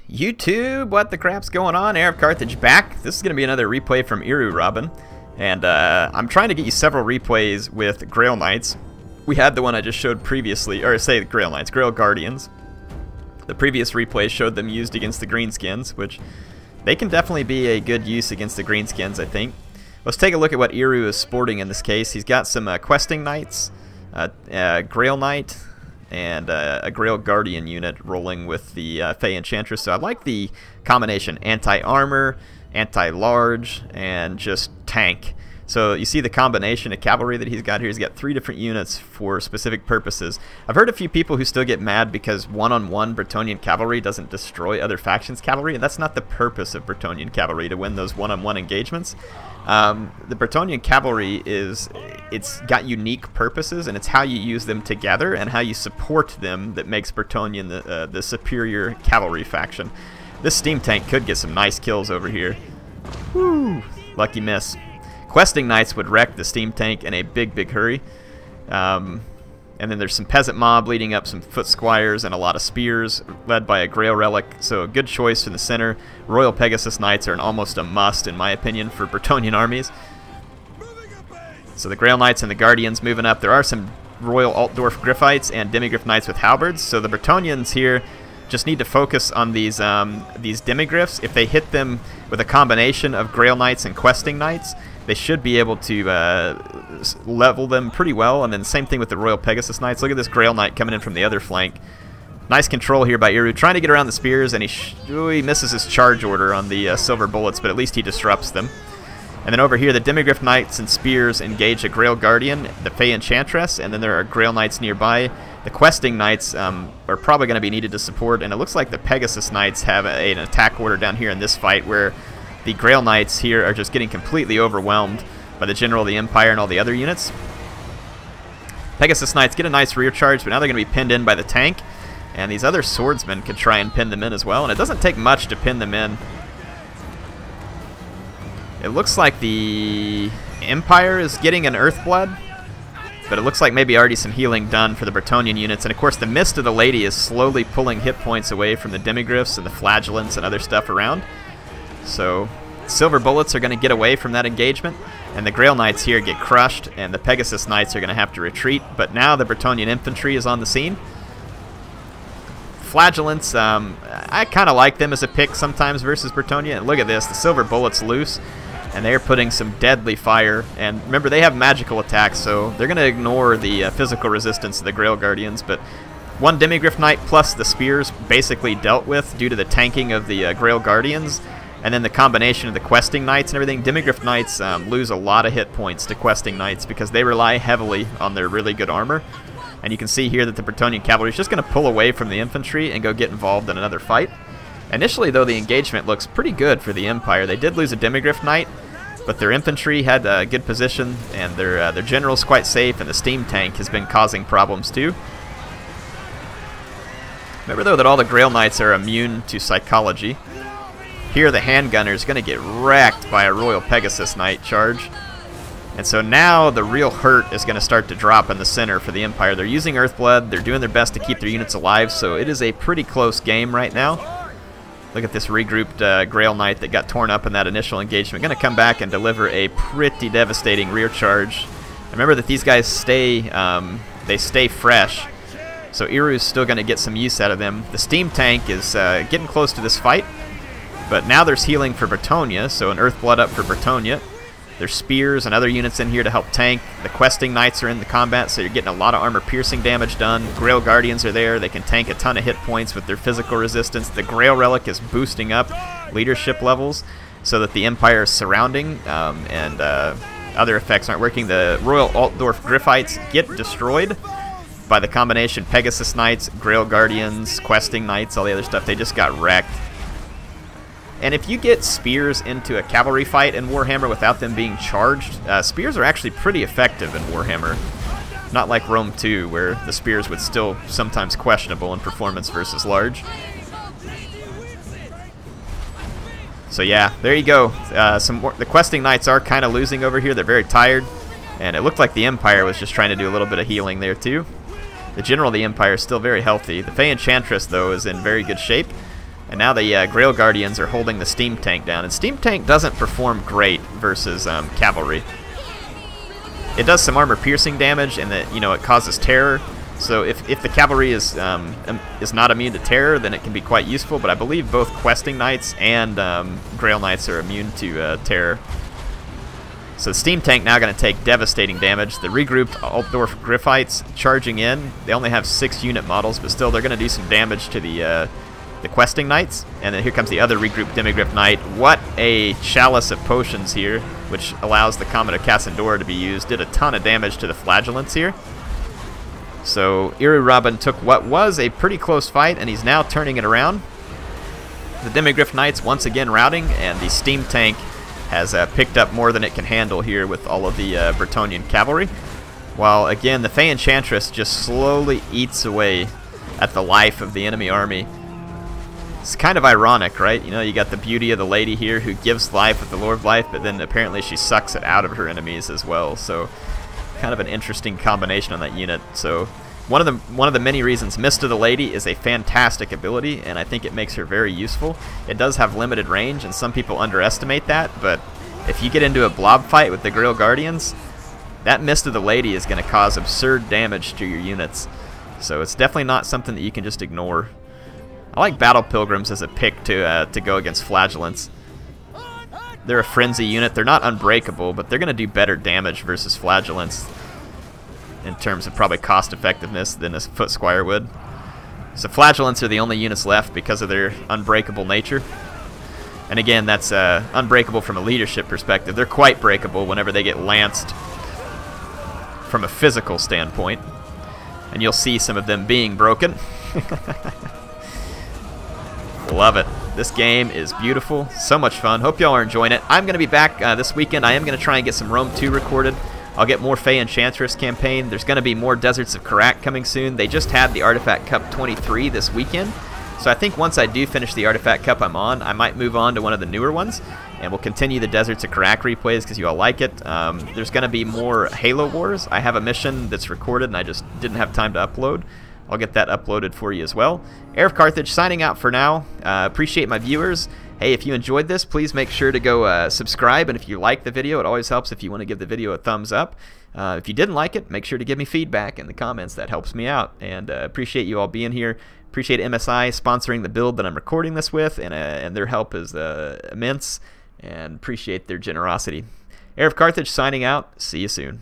YouTube, what the crap's going on? HeirofCarthage back. This is going to be another replay from IruRobin. And I'm trying to get you several replays with Grail Knights. We had the one I just showed previously, or say Grail Knights, Grail Guardians. The previous replay showed them used against the Greenskins, which they can definitely be a good use against the Greenskins, I think. Let's take a look at what Iru is sporting in this case. He's got some questing knights, Grail Knight, and a Grail Guardian unit rolling with the Fey Enchantress. So I like the combination anti-armor, anti-large, and just tank. So you see the combination of cavalry that he's got here. He's got 3 different units for specific purposes. I've heard a few people who still get mad because one-on-one Bretonnian cavalry doesn't destroy other factions' cavalry, and that's not the purpose of Bretonnian cavalry, to win those one-on-one engagements. The Bretonnian cavalry it's got unique purposes, and it's how you use them together and how you support them that makes Bretonnian the superior cavalry faction. This steam tank could get some nice kills over here. Woo! Lucky miss. Questing Knights would wreck the steam tank in a big hurry. And then there's some peasant mob leading up, some foot squires, and a lot of spears led by a Grail relic. So a good choice in the center. Royal Pegasus Knights are almost a must, in my opinion, for Bretonnian armies. So the Grail Knights and the Guardians moving up. There are some Royal Altdorf Griffites and Demigryph Knights with halberds. So the Bretonnians here just need to focus on these Demigryphs. If they hit them with a combination of Grail Knights and Questing Knights, they should be able to level them pretty well. And then same thing with the Royal Pegasus Knights. Look at this Grail Knight coming in from the other flank. Nice control here by Iru, trying to get around the spears, and he misses his charge order on the silver bullets, but at least he disrupts them. And then over here, the Demigryph Knights and Spears engage a Grail Guardian, the Fey Enchantress, and then there are Grail Knights nearby. The Questing Knights are probably going to be needed to support, and it looks like the Pegasus Knights have an attack order down here in this fight where the Grail Knights here are just getting completely overwhelmed by the General of the Empire and all the other units. Pegasus Knights get a nice rear charge, but now they're going to be pinned in by the tank, and these other swordsmen could try and pin them in as well, and it doesn't take much to pin them in. It looks like the Empire is getting an Earthblood, but it looks like maybe already some healing done for the Bretonnian units. And of course the Mist of the Lady is slowly pulling hit points away from the Demigryphs and the Flagellants and other stuff around. So silver bullets are going to get away from that engagement, and the Grail Knights here get crushed, and the Pegasus Knights are going to have to retreat. But now the Bretonnian infantry is on the scene. Flagellants, I kind of like them as a pick sometimes versus Bretonnia. And look at this, the silver bullets loose, and they're putting some deadly fire. And remember, they have magical attacks, so they're going to ignore the physical resistance of the Grail Guardians. But one Demigryph Knight plus the spears basically dealt with due to the tanking of the Grail Guardians. And then the combination of the Questing Knights and everything. Demigryph Knights lose a lot of hit points to Questing Knights because they rely heavily on their really good armor. And you can see here that the Bretonnian cavalry is just going to pull away from the infantry and go get involved in another fight. Initially, though, the engagement looks pretty good for the Empire. They did lose a Demigryph Knight, but their infantry had a good position, and their general's quite safe, and the steam tank has been causing problems too. Remember, though, that all the Grail Knights are immune to psychology. Here, the handgunner is going to get wrecked by a Royal Pegasus Knight charge. And so now the real hurt is going to start to drop in the center for the Empire. They're using Earthblood. They're doing their best to keep their units alive, so it is a pretty close game right now. Look at this regrouped Grail Knight that got torn up in that initial engagement. Going to come back and deliver a pretty devastating rear charge. Remember that these guys stay fresh, so Iru's still going to get some use out of them. The steam tank is getting close to this fight, but now there's healing for Bretonnia, so an Earthblood up for Bretonnia. There's spears and other units in here to help tank. The Questing Knights are in the combat, so you're getting a lot of armor-piercing damage done. Grail Guardians are there. They can tank a ton of hit points with their physical resistance. The Grail Relic is boosting up leadership levels so that the Empire is surrounding, and other effects aren't working. The Royal Altdorf Griffites get destroyed by the combination Pegasus Knights, Grail Guardians, Questing Knights, all the other stuff. They just got wrecked. And if you get spears into a cavalry fight in Warhammer without them being charged, spears are actually pretty effective in Warhammer. Not like Rome 2, where the spears would still sometimes questionable in performance versus large. So yeah, there you go. The Questing Knights are kind of losing over here. They're very tired. And it looked like the Empire was just trying to do a little bit of healing there too. The General of the Empire is still very healthy. The Fey Enchantress, though, is in very good shape. And now the Grail Guardians are holding the Steam Tank down. And Steam Tank doesn't perform great versus Cavalry. It does some armor-piercing damage, and that, you know, it causes terror. So if the Cavalry is not immune to terror, then it can be quite useful. But I believe both Questing Knights and Grail Knights are immune to terror. So the Steam Tank now going to take devastating damage. The regrouped Altdorf Griffites charging in. They only have 6 unit models, but still they're going to do some damage to the Questing Knights. And then here comes the other regrouped Demigryph Knight. What a chalice of potions here, which allows the Comet of Cassandora to be used. Did a ton of damage to the Flagellants here. So IruRobin took what was a pretty close fight, and he's now turning it around. The Demigryph Knights once again routing, and the Steam Tank has picked up more than it can handle here with all of the Bretonnian cavalry. While again, the Fey Enchantress just slowly eats away at the life of the enemy army. It's kind of ironic, right? You know, you got the beauty of the lady here who gives life with the Lore of Life, but then apparently she sucks it out of her enemies as well. So kind of an interesting combination on that unit. So one of the many reasons Mist of the Lady is a fantastic ability, and I think it makes her very useful. It does have limited range, and some people underestimate that, but if you get into a blob fight with the Grail Guardians, that Mist of the Lady is going to cause absurd damage to your units. So it's definitely not something that you can just ignore. I like Battle Pilgrims as a pick to go against Flagellants. They're a frenzy unit. They're not unbreakable, but they're going to do better damage versus Flagellants in terms of probably cost effectiveness than a Foot Squire would. So Flagellants are the only units left because of their unbreakable nature. And again, that's unbreakable from a leadership perspective. They're quite breakable whenever they get lanced from a physical standpoint. And you'll see some of them being broken. Love it. This game is beautiful. So much fun. Hope y'all are enjoying it. I'm going to be back this weekend. I am going to try and get some Rome 2 recorded. I'll get more Fey Enchantress campaign. There's going to be more Deserts of Karak coming soon. They just had the Artifact Cup 23 this weekend. So I think once I do finish the Artifact Cup I'm on, I might move on to one of the newer ones. And we'll continue the Deserts of Karak replays because you all like it. There's going to be more Halo Wars. I have a mission that's recorded and I just didn't have time to upload. I'll get that uploaded for you as well. HeirofCarthage signing out for now. Appreciate my viewers. Hey, if you enjoyed this, please make sure to go subscribe. And if you like the video, it always helps if you want to give the video a thumbs up. If you didn't like it, make sure to give me feedback in the comments. That helps me out. And appreciate you all being here. Appreciate MSI sponsoring the build that I'm recording this with. And their help is immense. And appreciate their generosity. HeirofCarthage signing out. See you soon.